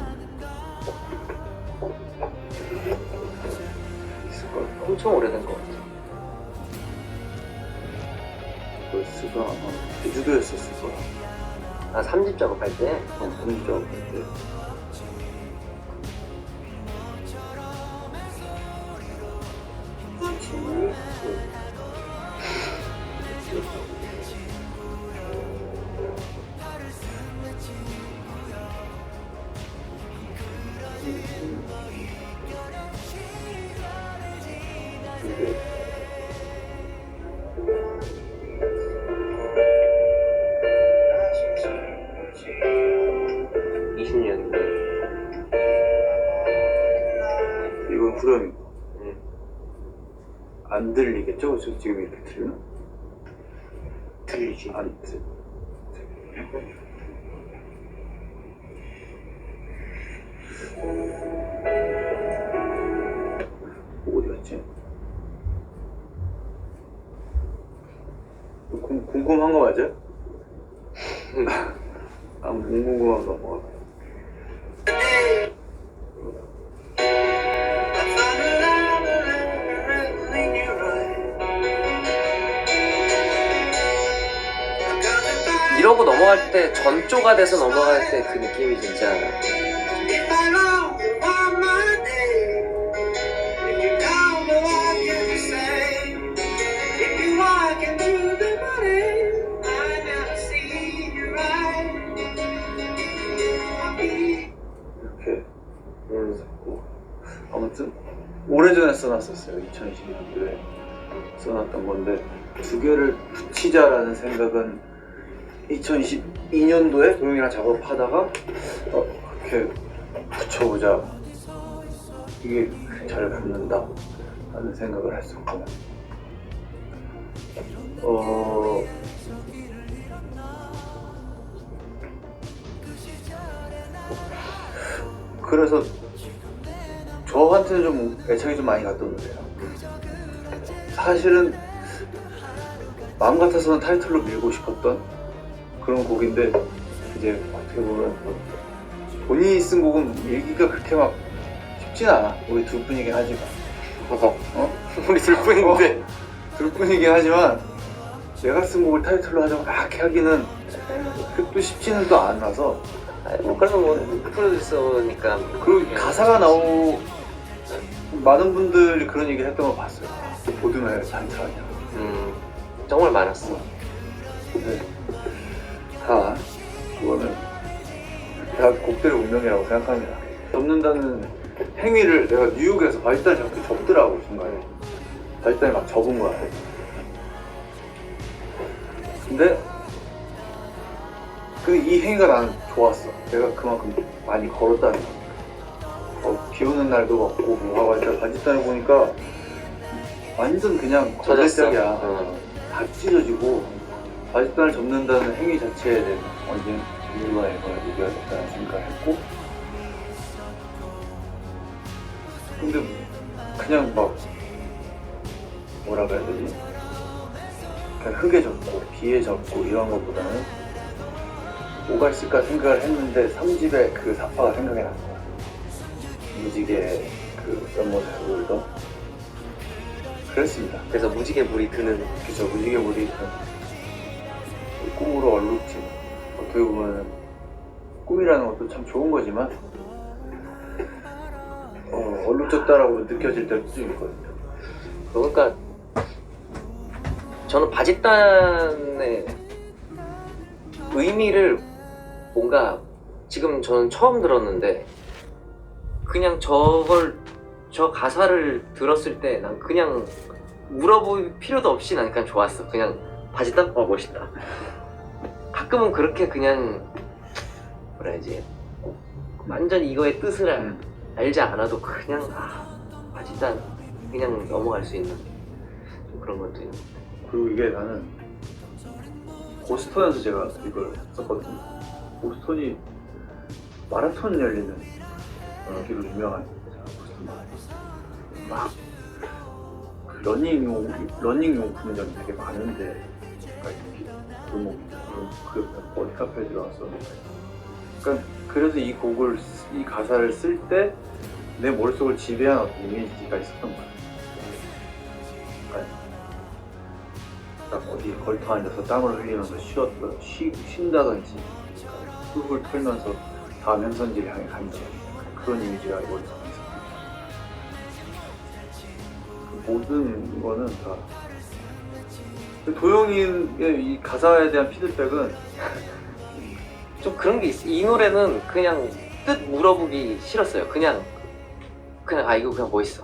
Speaker 1: 있을걸?
Speaker 2: 엄청 오래된 것 같아.
Speaker 1: 벌스가 아마 제주도였었을 거야.
Speaker 2: 아, 3집 작업할 때?
Speaker 1: 3집 작업할 때. 이게
Speaker 2: 20년인데.
Speaker 1: 이건 후렴이고
Speaker 2: 응.
Speaker 1: 안 들리겠죠? 그쵸? 지금 이렇게 들리나?
Speaker 2: 들리지.
Speaker 1: 안 어디 갔지? 궁금한 거 맞아요? 아, 궁금한 거 뭐.
Speaker 2: 이러고 넘어갈 때, 전조가 돼서 넘어갈 때 그 느낌이 진짜.
Speaker 1: 이렇게 했었고 아무튼 오래전에 써놨었어요. 2022년도에 써놨던 건데 두 개를 붙이자라는 생각은 2022년도에 도영이랑 작업하다가 그렇게 붙여보자, 이게 잘 붙는다 하는 생각을 했었고, 그래서 저한테는 좀 애착이 좀 많이 갔던 노래예요. 사실은 마음 같아서는 타이틀로 밀고 싶었던 그런 곡인데, 이제 어떻게 보면 본인이 쓴 곡은 밀기가 그렇게 막 쉽진 않아. 우리 둘뿐이긴 하지만
Speaker 2: 우리 둘뿐인데
Speaker 1: 둘뿐이긴 하지만 내가 쓴 곡을 타이틀로 하자고 막 하기는 또 쉽지는 또 않아서.
Speaker 2: 뭐 그러면 뭐 프로듀서니까
Speaker 1: 그리고 가사가 많은 분들이 그런 얘기를 했던 걸 봤어요. 보듬의 단타 아니야.
Speaker 2: 정말 많았어.
Speaker 1: 네. 다 그거는 다 곡들의 운명이라고 생각합니다. 접는다는 행위를 내가 뉴욕에서 바지단을 자꾸 접더라고. 중간에 바지단이 막 접은 거야. 근데 이 행위가 나는 좋았어. 내가 그만큼 많이 걸었다는 거. 비 오는 날도 없고 뭐 하고 바지단을 보니까 완전 그냥 거들짝이야. 다 찢어지고, 바지단을 접는다는 행위 자체에 대해서 완전 인류와 애가 얘기하겠다는 생각을 했고, 근데 그냥 막 뭐라 그래야 되지? 그냥 흙에 젖고 비에 젖고 이런 것보다는 뭐가 있을까 생각을 했는데 3집의 그 사파가 생각이 난 거야. 무지개 그 연못에 울던. 그랬습니다.
Speaker 2: 그래서 무지개 물이 드는.
Speaker 1: 그죠. 무지개 물이 꿈으로 얼룩진, 어떻게 보면 꿈이라는 것도 참 좋은 거지만 얼룩졌다라고 느껴질 때도 좀 있거든요.
Speaker 2: 그러니까 저는 바짓단의 의미를 뭔가 지금 저는 처음 들었는데, 그냥 저 가사를 들었을 때 난 그냥 물어볼 필요도 없이 난 그냥 좋았어. 그냥 바짓단? 멋있다. 가끔은 그렇게 그냥 뭐라 해야지, 완전 이거의 뜻을 알지 않아도 그냥 바짓단 그냥 넘어갈 수 있는 좀 그런 것도 있는.
Speaker 1: 그리고 이게 나는 보스턴에서 제가 이걸 썼거든요. 보스턴이 마라톤 열리는 기로 유명한 데잖아. 보스턴 마라톤. 막 러닝용품점이 되게 많은데, 그 어디 카페에 들어갔어. 그러니까 그래서 이 가사를 쓸 때 내 머릿속을 지배한 어떤 이미지가 있었던 거야. 그러니까 딱 어디 걸터 앉아서 땀을 흘리면서 쉰다든지, 훌훌 털면서 다음 행선지를 향해 간다든지, 그런 이미지가 머릿속에 있었던 거야. 모든 거는 다 도영이의 이 가사에 대한 피드백은
Speaker 2: 좀 그런 게 있어. 이 노래는 그냥 뜻 물어보기 싫었어요. 그냥 이거 그냥 멋있어.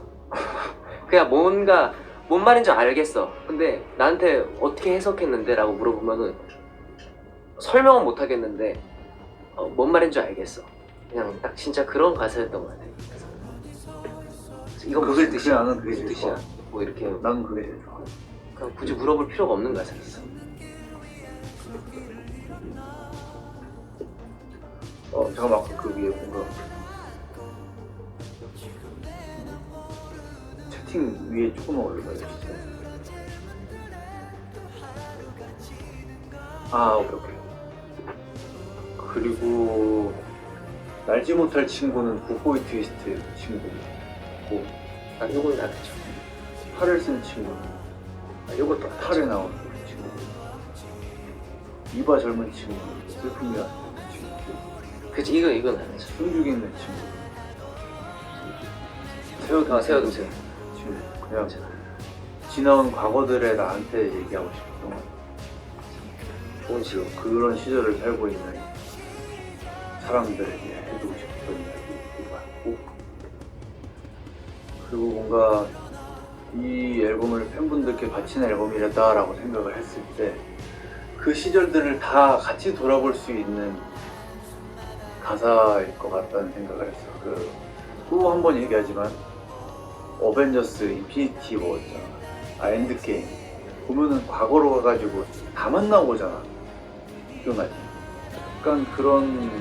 Speaker 2: 그냥 뭔가 뭔 말인지 알겠어. 근데 나한테 어떻게 해석했는데? 라고 물어보면은 설명은 못 하겠는데 뭔 말인지 알겠어. 그냥 딱 진짜 그런 가사였던 것 같아. 그래서 이건 무슨 뜻이야?
Speaker 1: 나는 그게
Speaker 2: 무슨
Speaker 1: 제일
Speaker 2: 뜻이야?
Speaker 1: 좋아.
Speaker 2: 뭐 이렇게
Speaker 1: 나는 그게 제일 좋아.
Speaker 2: 그냥 굳이 물어볼 필요가 없는 가사였어.
Speaker 1: 잠깐만, 아까 그 위에 뭔가 채팅 위에 조금만 올려봐요. 진짜. 오케이. 그리고 날지 못할 친구는 굿보이 트위스트 친구고,
Speaker 2: 요건 알았죠.
Speaker 1: 팔을 쓴 친구는
Speaker 2: 요것도
Speaker 1: 팔에 나오는 친구. 이봐 젊은 친구는 슬픔이 안 되는 친구.
Speaker 2: 그치, 이건 알았죠.
Speaker 1: 숨죽이 있는 친구.
Speaker 2: 세워두세요.
Speaker 1: 친구. 그냥 지나온 과거들에 나한테 얘기하고 싶었던 것 같아요.
Speaker 2: 좋은 시로.
Speaker 1: 그런 시절을 살고 있는 사람들에게 해주고 싶었던 이야기도 같고, 그리고 뭔가 이 앨범을 팬분들께 바치는 앨범이랬다라고 생각을 했을 때 그 시절들을 다 같이 돌아볼 수 있는 가사일 것 같다는 생각을 했어. 또 한 번 얘기하지만 어벤져스 인피니티 워 있잖아. 엔드게임 보면은 과거로 가가지고 다 만나오잖아. 기억나지? 약간 그런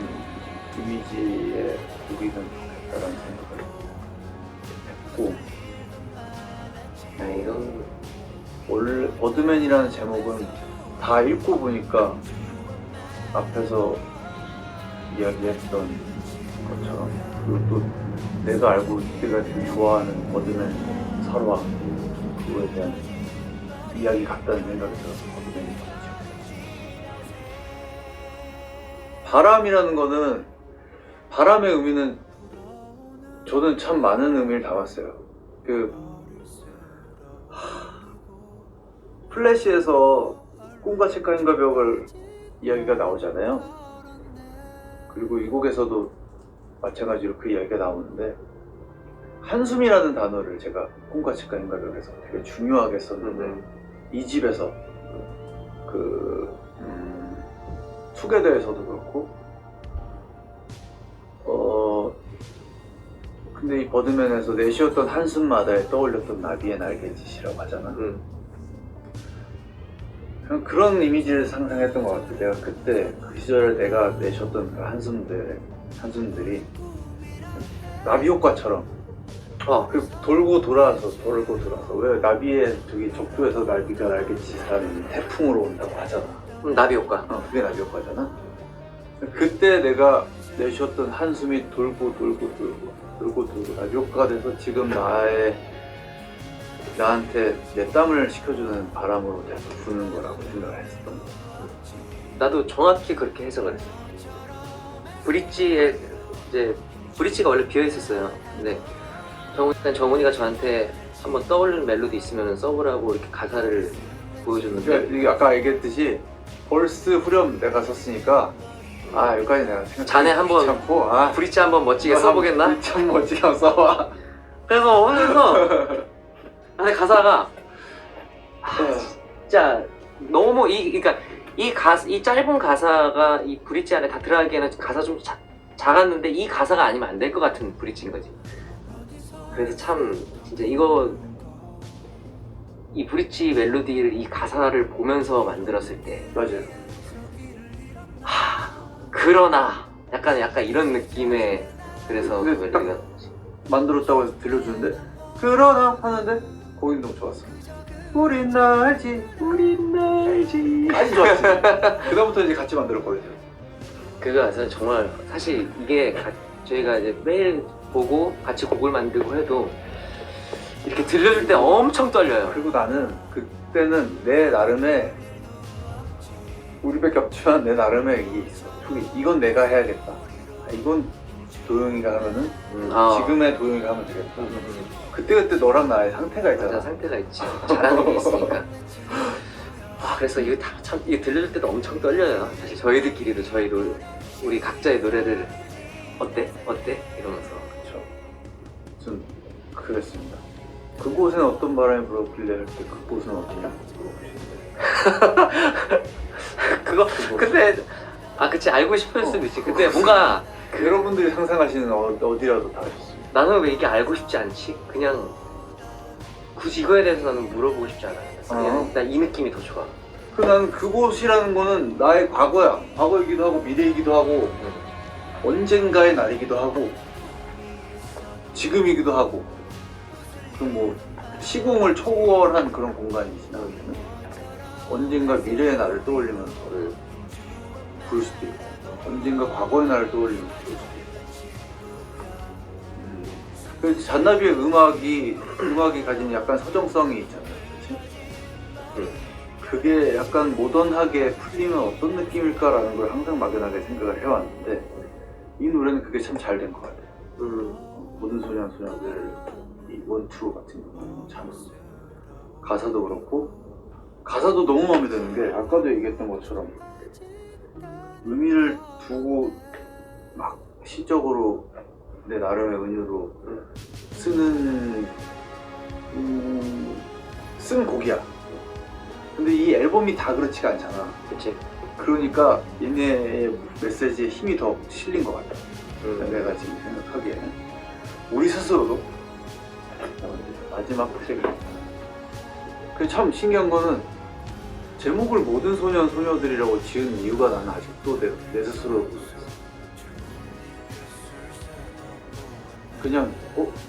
Speaker 1: 이미지의 곡이면 좋겠다라는 생각을 했고,
Speaker 2: 이런
Speaker 1: 원래 버드맨이라는 제목은 다 읽고 보니까 앞에서 이야기했던 것처럼, 그리고 또 내가 알고 내가 되게 좋아하는 버드맨 설화 그거에 대한 이야기 같다는 생각이 들어서 버드맨이 좋죠. 바람이라는 거는, 바람의 의미는 저는 참 많은 의미를 담았어요. 플래시에서 꿈과 책가인가 벽을 이야기가 나오잖아요. 그리고 이 곡에서도 마찬가지로 그 이야기가 나오는데, 한숨이라는 단어를 제가 꿈과 책가인가 벽에서 되게 중요하게 썼는데, 이 집에서 투게더에서도 그렇고, 근데 이 버드맨에서 내쉬었던 한숨마다에 떠올렸던 나비의 날개짓이라고 하잖아. 그냥 그런 이미지를 상상했던 것 같아. 내가 그때 그 시절에 내가 내쉬었던 그 한숨들이 나비 효과처럼 돌고 돌아서 왜 나비의 저기 적조에서 나비가 날개짓하는 태풍으로 온다고 하잖아.
Speaker 2: 나비 효과.
Speaker 1: 그게 나비 효과잖아. 그때 내가 내쉬었던 한숨이 돌고 나비 효과가 돼서 지금 나한테 내 땀을 식혀주는 바람으로 계속 부는 거라고 생각을 했었던 거.
Speaker 2: 나도 정확히 그렇게 해석을 했어. 브릿지가 원래 비어 있었어요. 근데 정훈이가 저한테 한번 떠올리는 멜로디 있으면 써보라고 이렇게 가사를 보여줬는데,
Speaker 1: 그러니까 이게 아까 얘기했듯이 벌스 후렴 내가 썼으니까 여기까지 내가 생각.
Speaker 2: 자네 한번 브릿지 한번 멋지게 써보겠나?
Speaker 1: 브릿지 한번 멋지게 한번 써봐.
Speaker 2: 그래서 하면서 안에 가사가 진짜 너무 그러니까 이 짧은 가사가 이 브릿지 안에 다 들어가기에는 가사 좀 작았는데, 이 가사가 아니면 안 될 것 같은 브릿지인 거지. 그래서 참 진짜 이 브릿지 멜로디를 이 가사를 보면서 만들었을 때,
Speaker 1: 맞아요.
Speaker 2: 그러나 약간 이런 느낌의, 그래서 그
Speaker 1: 근데 딱
Speaker 2: 멜로디가
Speaker 1: 만들었다고 해서 들려주는데 그러나 하는데 거긴 너무 좋았어. 우린 날지 아주 좋았지. 그다음부터 이제 같이 만들었거든요.
Speaker 2: 그거 정말 사실 이게 저희가 이제 매일 보고 같이 곡을 만들고 해도 이렇게 들려줄 때 엄청 떨려요.
Speaker 1: 그리고 나는 그때는 내 나름의 우리밖에 없지만 내 나름의 이게 있어. 이건 내가 해야겠다. 이건 도영이가 하면은 지금의 도영이가 하면 되겠다. 그때 너랑 나의 상태가 있잖아.
Speaker 2: 맞아, 상태가 있지. 잘하는 게 있으니까. 그래서 이거 들려줄 때도 엄청 떨려요. 사실 저희들끼리도 우리 각자의 노래를 어때? 이러면서.
Speaker 1: 그렇죠. 좀 그랬습니다. 그곳엔 어떤 바람이 불었길래 할 때 그곳은 어디냐 물어보시는데.
Speaker 2: 근데 그치, 알고 싶을 수도 있지. 근데 뭔가
Speaker 1: 여러분들이 상상하시는 어디라도 다 하셨습니다.
Speaker 2: 나는 왜 이게 알고 싶지 않지? 그냥 굳이 이거에 대해서 나는 물어보고 싶지 않아. 그냥 난 이 느낌이 더 좋아.
Speaker 1: 나는 그곳이라는 거는 나의 과거야. 과거이기도 하고 미래이기도 하고 언젠가의 날이기도 하고 지금이기도 하고, 뭐 시공을 초월한 그런 공간이지. 나는 언젠가 미래의 나를 떠올리면서 부를 수도 있고, 언젠가 과거의 나를 떠올리면서 부를 수도 있고. 그래서 잔나비의 음악이 가진 약간 서정성이 있잖아요. 그치? 그게 약간 모던하게 풀리면 어떤 느낌일까라는 걸 항상 막연하게 생각을 해왔는데, 이 노래는 그게 참 잘 된 것 같아요. 모든 소녀들 이 원투 같은 경우는 참 가사도 그렇고, 가사도 너무 마음에 드는 게 아까도 얘기했던 것처럼 의미를 두고 막 시적으로 내 나름의 은유로 쓰는 쓴 곡이야. 근데 이 앨범이 다 그렇지가 않잖아.
Speaker 2: 그치?
Speaker 1: 그러니까 얘네의 메시지에 힘이 더 실린 것 같아. 내가 지금 생각하기에는 우리 스스로도 마지막 책을. 근데 참 신기한 거는 제목을 모든 소년 소녀들이라고 지은 이유가 나는 아직도 내 스스로 모르겠어. 그냥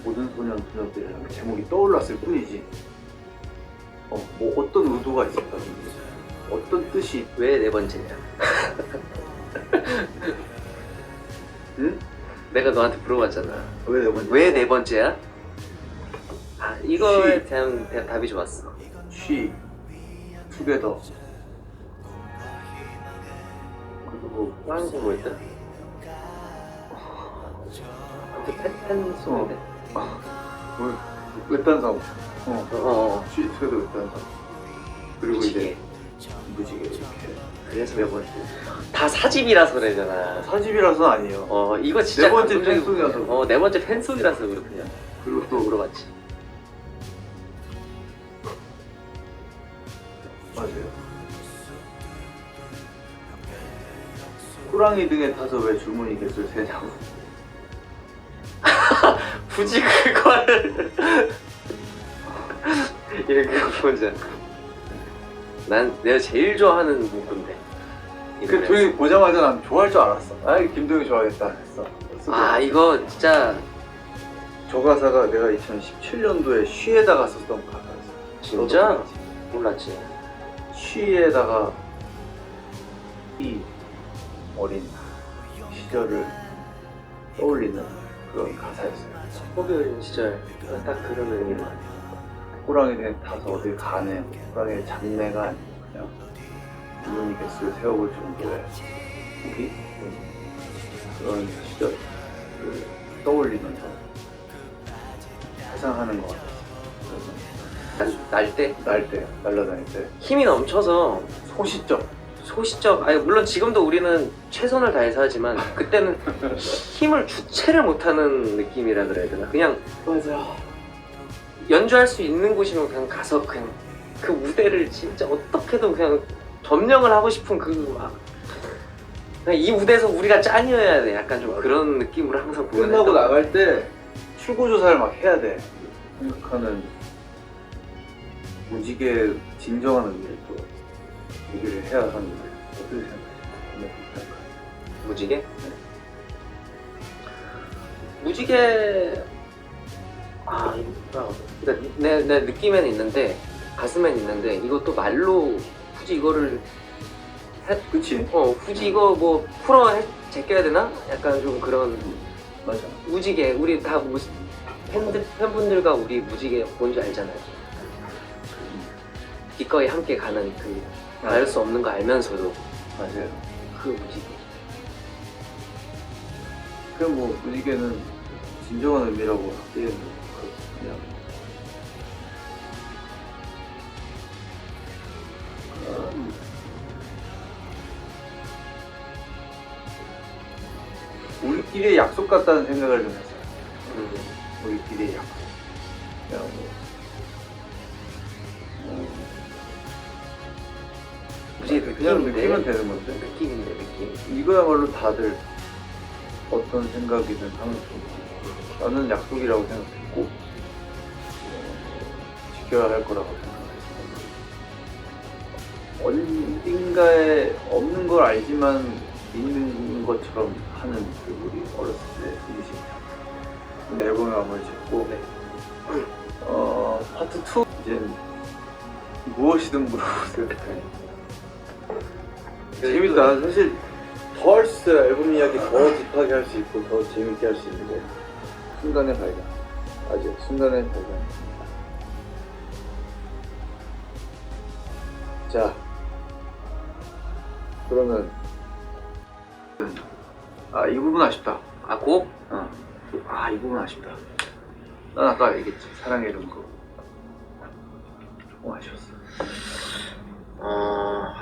Speaker 1: 모든 소년 소녀들이라는 제목이 떠올랐을 뿐이지. 뭐 어떤 의도가 있었다는 거지. 어떤 뜻이.
Speaker 2: 왜 네 번째냐?
Speaker 1: 응?
Speaker 2: 내가 너한테 물어봤잖아.
Speaker 1: 왜 네 번째?
Speaker 2: 왜 네 번째야? 아, 이거에 대한 답이 좋았어.
Speaker 1: She, Together. 그리고
Speaker 2: 다른 거 뭐였다? 아무튼 팬송인데.
Speaker 1: 외딴섬.
Speaker 2: 어.
Speaker 1: She, Together 외딴섬. 그리고
Speaker 2: 무지개.
Speaker 1: 이제 무지개 이렇게.
Speaker 2: 그래서 네 번째. 다 사집이라서 그러잖아.
Speaker 1: 사집이라서는 아니에요.
Speaker 2: 이거 진짜
Speaker 1: 네 번째
Speaker 2: 감동적인
Speaker 1: 팬송이라서.
Speaker 2: 부분이야. 네 번째 팬송이라서 그렇군요.
Speaker 1: 그리고 또
Speaker 2: 물어봤지.
Speaker 1: 맞아요. 호랑이 등에 타서 왜 줄무늬 개수를 세냐고.
Speaker 2: 굳이 그거를 이렇게 보자. 난 내가 제일 좋아하는 문구인데.
Speaker 1: 그 저희 보자마자 난 좋아할 줄 알았어. 김동희 좋아하겠다 했어.
Speaker 2: 이거 진짜
Speaker 1: 저 가사가 내가 2017년도에 쉬에다가 썼던 가사였어.
Speaker 2: 진짜 몰랐지.
Speaker 1: 쉬에다가 이 어린 시절을 떠올리는 그런 가사였어요.
Speaker 2: 허비어린 시절 딱 그런 의미만.
Speaker 1: 호랑이 등에 타서 어딜 가네. 호랑이의 잡내가 아니고 그냥 줄무늬 개수를 세워볼 정도의 우리 그런 시절을 떠올리면서 회상하는 것 같았어. 그래서
Speaker 2: 날 때
Speaker 1: 날라다닐 때
Speaker 2: 힘이 넘쳐서
Speaker 1: 소시적.
Speaker 2: 물론 지금도 우리는 최선을 다해서 하지만 그때는 힘을 주체를 못하는 느낌이라 그래야 되나. 그냥
Speaker 1: 맞아.
Speaker 2: 연주할 수 있는 곳이면 그냥 가서 그냥 그 무대를 진짜 어떻게든 그냥 점령을 하고 싶은 그냥 이 무대에서 우리가 짱이어야 돼. 약간 좀 그런 느낌으로 항상 공연했던
Speaker 1: 끝나고 나갈 때 출구조사를 막 해야 돼. 생각하는 무지개 진정한 의미를 또 얘기를 해야 하는데 어떻게 생각하세요?
Speaker 2: 무지개? 무지개 그러니까 내 느낌에는 있는데 가슴에는 있는데 이것도 말로 굳이 이거를
Speaker 1: 그치?
Speaker 2: 굳이 이거 뭐 풀어 제껴야 되나? 약간 좀 그런.
Speaker 1: 맞아.
Speaker 2: 무지개 우리 다 팬분들과 우리 무지개 뭔지 알잖아요. 기꺼이 함께 가는 그 알 수 없는 거 알면서도
Speaker 1: 맞아요.
Speaker 2: 그 무지개.
Speaker 1: 그럼 뭐 무지개는 진정한 의미라고 하기에는 그냥 우리끼리의 약속 같다는 생각을 좀 했어요. 우리끼리의 약속. 그냥
Speaker 2: 무지개
Speaker 1: 그냥 느끼면 되는 건데.
Speaker 2: 느낌인데 느낌.
Speaker 1: 이거야말로 다들 어떤 생각이든 하는 거. 나는 약속이라고 생각했고 지켜야 할 거라고 생각했어. 어딘가에 없는 걸 알지만 있는 것처럼 하는 그 우리 어렸을 때 인식. 앨범에 마무리 짓고 파트 2 이제 무엇이든 물어보세요. 재밌다. 사실 더 할 수 있어요. 앨범 이야기 더 딥하게 할 수 있고 더 재밌게 할 수 있는데 순간의 발견. 아직 순간의 발견. 자, 그러면 이 부분 아쉽다.
Speaker 2: 곡?
Speaker 1: 이 부분 아쉽다. 난 아까 얘기했지. 사랑의 이름 거 조금 아쉬웠어.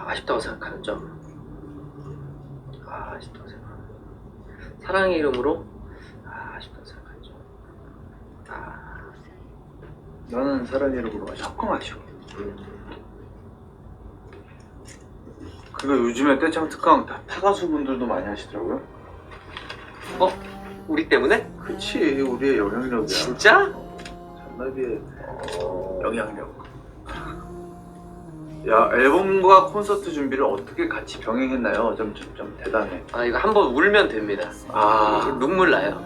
Speaker 2: 아쉽다고 생각하는 점. 아쉽다고 생각. 사랑의 이름으로 아쉽다고 생각하는 점.
Speaker 1: 나는 사람 이름으로 섞어마셔. 그거 요즘에 떼창 특강 다 타가수 분들도 많이 하시더라고요.
Speaker 2: 어? 우리 때문에?
Speaker 1: 그치, 우리의 영향력이야.
Speaker 2: 진짜?
Speaker 1: 잔나비의 영향력. 야, 앨범과 콘서트 준비를 어떻게 같이 병행했나요? 좀 대단해.
Speaker 2: 아 이거 한번 울면 됩니다.
Speaker 1: 아,
Speaker 2: 눈물 나요.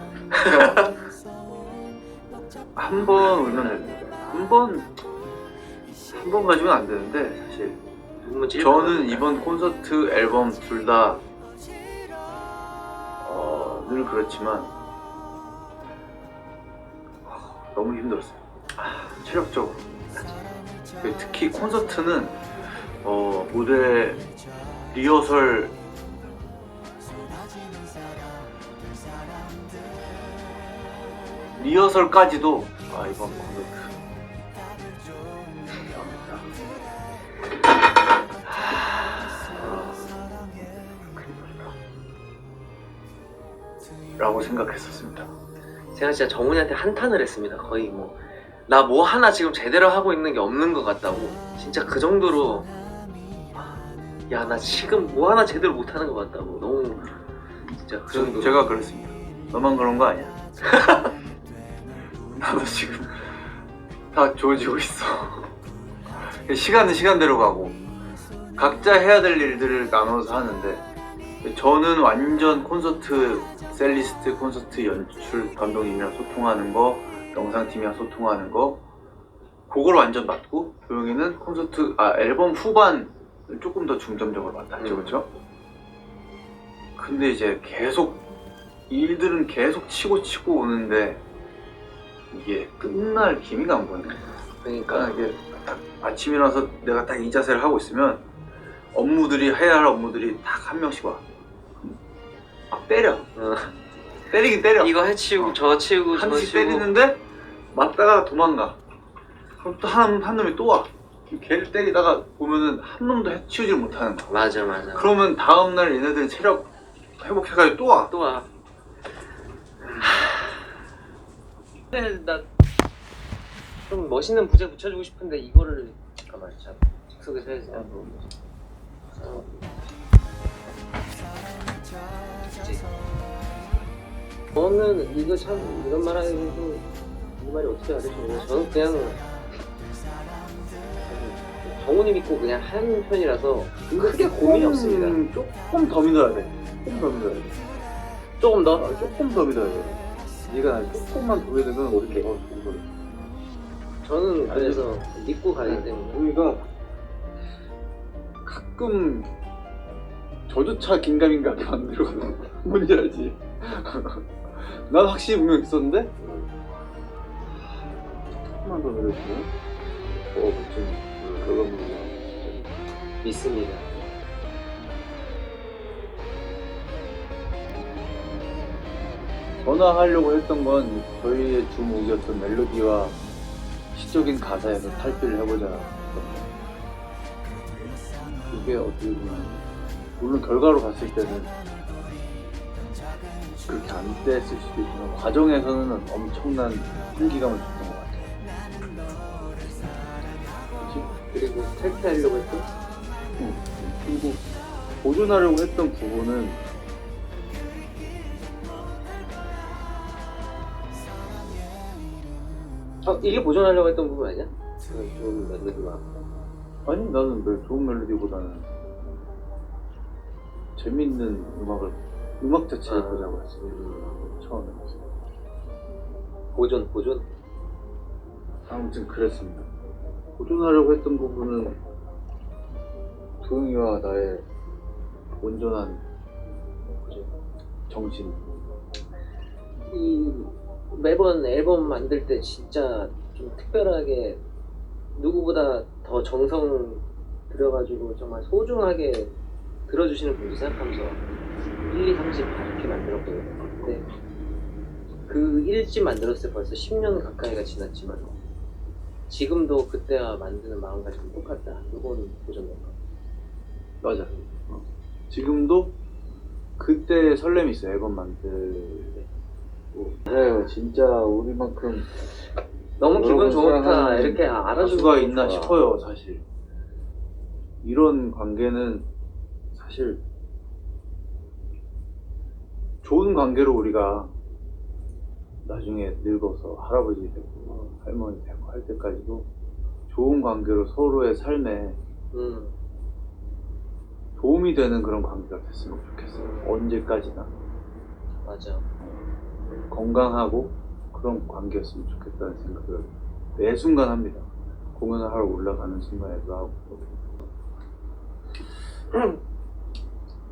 Speaker 1: 한 번 울면 되는데 한 번 가지고는 안 되는데 사실
Speaker 2: 눈물 찔.
Speaker 1: 저는 이번 콘서트 앨범 둘 다 늘 그렇지만 너무 힘들었어요. 체력적으로. 특히 콘서트는 무대 리허설 리허설까지도 이번 콘서트 라고 생각했었습니다.
Speaker 2: 제가 진짜 정훈이한테 한탄을 했습니다. 거의 뭐 나 뭐 하나 지금 제대로 하고 있는 게 없는 것 같다고. 진짜 그 정도로 야 나 지금 뭐 하나 제대로 못하는 것 같다고. 너무 진짜 그 정도로.
Speaker 1: 제가 그랬습니다. 너만 그런 거 아니야? 나도 지금 다 좋아지고 있어. 시간은 시간대로 가고 각자 해야 될 일들을 나눠서 하는데 저는 완전 콘서트 셀리스트, 콘서트 연출 감독님이랑 소통하는 거, 영상팀이랑 소통하는 거 그걸 완전 맡고 조용히는 콘서트 앨범 후반을 조금 더 중점적으로 맡았죠. 그렇죠? 근데 이제 계속 일들은 계속 치고 오는데 이게 끝날 기미가 안 보이는 거야.
Speaker 2: 그러니까
Speaker 1: 이게 딱 아침 일어나서 내가 딱 이 자세를 하고 있으면 해야 할 업무들이 딱 한 명씩 와. 막 때려. 때리긴 때려.
Speaker 2: 이거 해치우고 저거 치우고 저거
Speaker 1: 한씩
Speaker 2: 치우고.
Speaker 1: 때리는데 맞다가 도망가. 그럼 또 한 놈이 또 와. 걔를 때리다가 보면은 한 놈도 해치우질 못하는 거야.
Speaker 2: 맞아.
Speaker 1: 그러면 다음날 얘네들 체력 회복해가지고 또 와.
Speaker 2: 또 와. 근데 나 좀 멋있는 부제 붙여주고 싶은데 이거를 잠깐만 참 즉석에서 해야지. 저는 이거 참 이런 말 하기도 이 말이 어떻게 해야 될지 모르겠어요. 저는 그냥 정훈이 믿고 그냥 한 편이라서 크게 고민이 없습니다.
Speaker 1: 조금 더 믿어야 돼.
Speaker 2: 조금 더?
Speaker 1: 조금 더 믿어야 돼. 네가 조금만 더 믿으면 우리 개가 죽는
Speaker 2: 저는 그래서 믿고 가기 때문에.
Speaker 1: 우리가 가끔 저조차 긴가민가하게 만들거든. 뭔지 알지? 난 확실히 분명 있었는데 조금만 더 믿어주면 무슨 결과물이
Speaker 2: 믿습니다.
Speaker 1: 전화하려고 했던 건 저희의 주목이었던 멜로디와 시적인 가사에서 탈피를 해보자. 그게 어떻게 보면 물론 결과로 봤을 때는 그렇게 안 됐을 수도 있지만 과정에서는 엄청난 흥기감을 줬던 것 같아요. 그치?
Speaker 2: 그리고 탈피하려고 했고
Speaker 1: 그리고 보존하려고 했던 부분은
Speaker 2: 이게 보존하려고 했던 부분 아니야? 좋은 멜로디와.
Speaker 1: 아니 나는 좋은 멜로디보다는 재밌는 음악 자체 해보자고 했어. 처음에.
Speaker 2: 보존?
Speaker 1: 아무튼 그랬습니다. 보존하려고 했던 부분은 도영이와 나의 온전한 정신.
Speaker 2: 이 매번 앨범 만들 때 진짜 좀 특별하게 누구보다 더 정성 들여가지고 정말 소중하게 들어주시는 분들 생각하면서 1, 2, 3, 4 이렇게 만들었거든요. 근데 그 1집 만들었을 때 벌써 10년 가까이가 지났지만 지금도 그때와 만드는 마음가짐이 똑같다. 이건 보존된 거.
Speaker 1: 맞아. 지금도 그때 설렘이 있어요. 앨범 만들 때. 네, 진짜 우리만큼
Speaker 2: 너무 기분
Speaker 1: 여러분
Speaker 2: 좋다
Speaker 1: 사랑하는
Speaker 2: 이렇게 알아주는
Speaker 1: 가수가 있나
Speaker 2: 좋아.
Speaker 1: 싶어요. 사실 이런 관계는 사실 좋은 관계로 우리가 나중에 늙어서 할아버지 되고 할머니 되고 할 때까지도 좋은 관계로 서로의 삶에 도움이 되는 그런 관계가 됐으면 좋겠어요. 언제까지나
Speaker 2: 맞아.
Speaker 1: 건강하고 그런 관계였으면 좋겠다는 생각을 매 순간 합니다. 공연을 하러 올라가는 순간에도 하고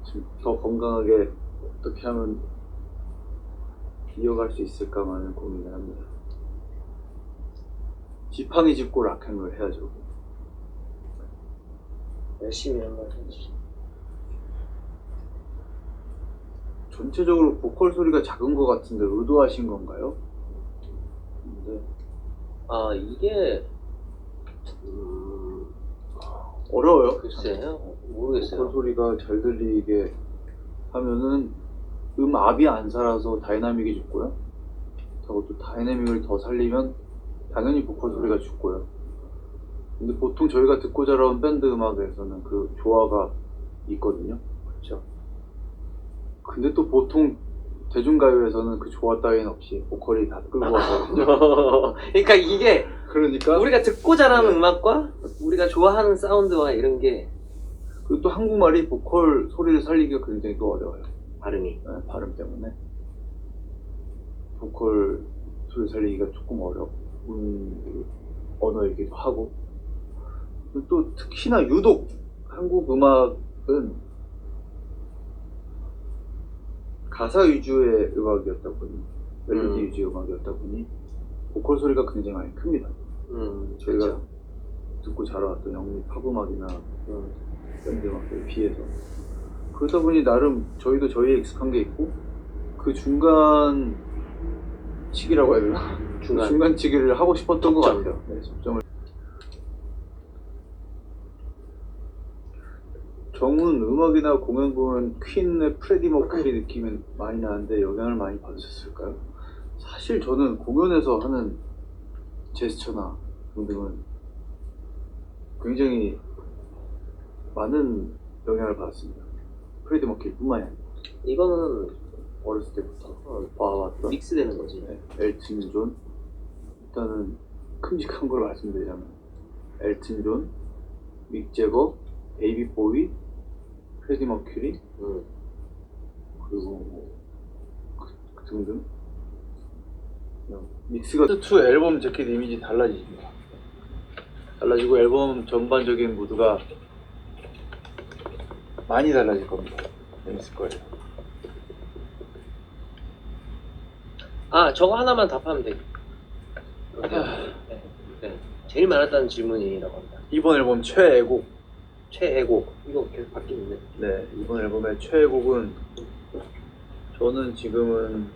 Speaker 1: 지금 더 건강하게 어떻게 하면 이어갈 수 있을까만은 고민을 합니다. 지팡이 짚고 락앤롤 해야죠.
Speaker 2: 열심히 한번 해주시.
Speaker 1: 전체적으로 보컬 소리가 작은 것 같은데 의도하신 건가요? 근데
Speaker 2: 아 이게
Speaker 1: 어려워요.
Speaker 2: 글쎄요.
Speaker 1: 보컬
Speaker 2: 모르겠어요.
Speaker 1: 소리가 잘 들리게 하면은 압이 안 살아서 다이나믹이 죽고요. 그리고 또 다이나믹을 더 살리면 당연히 보컬 소리가 죽고요. 근데 보통 저희가 듣고 자라온 밴드 음악에서는 그 조화가 있거든요. 그렇죠. 근데 또 보통 대중가요에서는 그 조화 따윈 없이 보컬이 다 끌고 가거든요.
Speaker 2: 그러니까 이게
Speaker 1: 그러니까
Speaker 2: 우리가 듣고 자라는
Speaker 1: 네.
Speaker 2: 음악과 우리가 좋아하는 사운드와 이런 게
Speaker 1: 그리고 또 한국말이 보컬 소리를 살리기가 굉장히 또 어려워요.
Speaker 2: 발음이.
Speaker 1: 네, 발음 때문에 보컬 소리 살리기가 조금 어려운 언어이기도 하고 또 특히나 유독 한국 음악은 가사 위주의 음악이었다 보니 멜로디 위주의 음악이었다 보니 보컬 소리가 굉장히 많이 큽니다. 저희가
Speaker 2: 그렇죠.
Speaker 1: 듣고 자라왔던 영미 팝음악이나 밴드 음악들에 비해서 그러다 보니 나름 저희도 저희에 익숙한 게 있고 그 중간 치기라고 해야 되나? 중간 치기를 하고 싶었던 것 같아요. 네, 접점을. 정은 음악이나 공연 보면 퀸의 프레디 머큐리 느낌이 많이 나는데 영향을 많이 받으셨을까요? 사실 저는 공연에서 하는 제스처나 등등은 굉장히 많은 영향을 받았습니다. 프레디 머큐리뿐만이 아니라
Speaker 2: 이거는
Speaker 1: 어렸을 때부터 봐왔던
Speaker 2: 믹스되는 거지.
Speaker 1: 네, 엘튼 존. 일단은 큼직한 걸 말씀드리자면 엘튼 존, 믹 제거, 데이비 보이, 프레디 머큐리, 그리고 등등 그냥 믹스가 2 앨범 재킷 이미지 달라집니다. 달라지고 앨범 전반적인 무드가 많이 달라질 겁니다. 재밌을 거예요.
Speaker 2: 아 저거 하나만 답하면 돼. 네. 제일 많았다는 질문이라고 합니다.
Speaker 1: 이번 앨범 최애곡.
Speaker 2: 최애곡. 이거 계속 바뀌는데.
Speaker 1: 네, 이번 앨범의 최애곡은 저는 지금은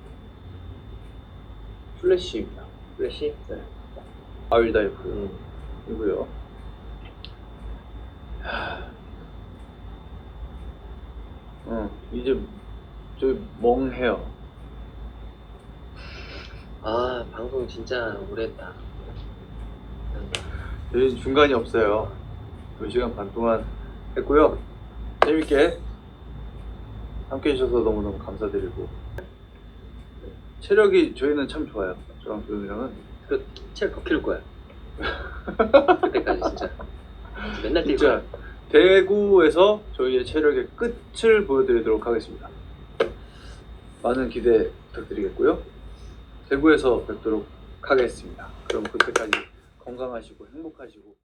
Speaker 1: 플래시입니다.
Speaker 2: 플래시?
Speaker 1: 네. 아윌다이프이고요. 이제 저 멍해요.
Speaker 2: 아 방송 진짜 오래 했다.
Speaker 1: 저희 중간이 없어요. 2시간 반 동안 했고요. 재밌게 함께 해주셔서 너무너무 감사드리고 체력이 저희는 참 좋아요. 저랑 조용이랑은
Speaker 2: 그 체력 더 키울 거야. 그때까지 진짜. 맨날 뛸
Speaker 1: 진짜
Speaker 2: 거야.
Speaker 1: 대구에서 저희의 체력의 끝을 보여드리도록 하겠습니다. 많은 기대 부탁드리겠고요. 대구에서 뵙도록 하겠습니다. 그럼 그때까지 건강하시고 행복하시고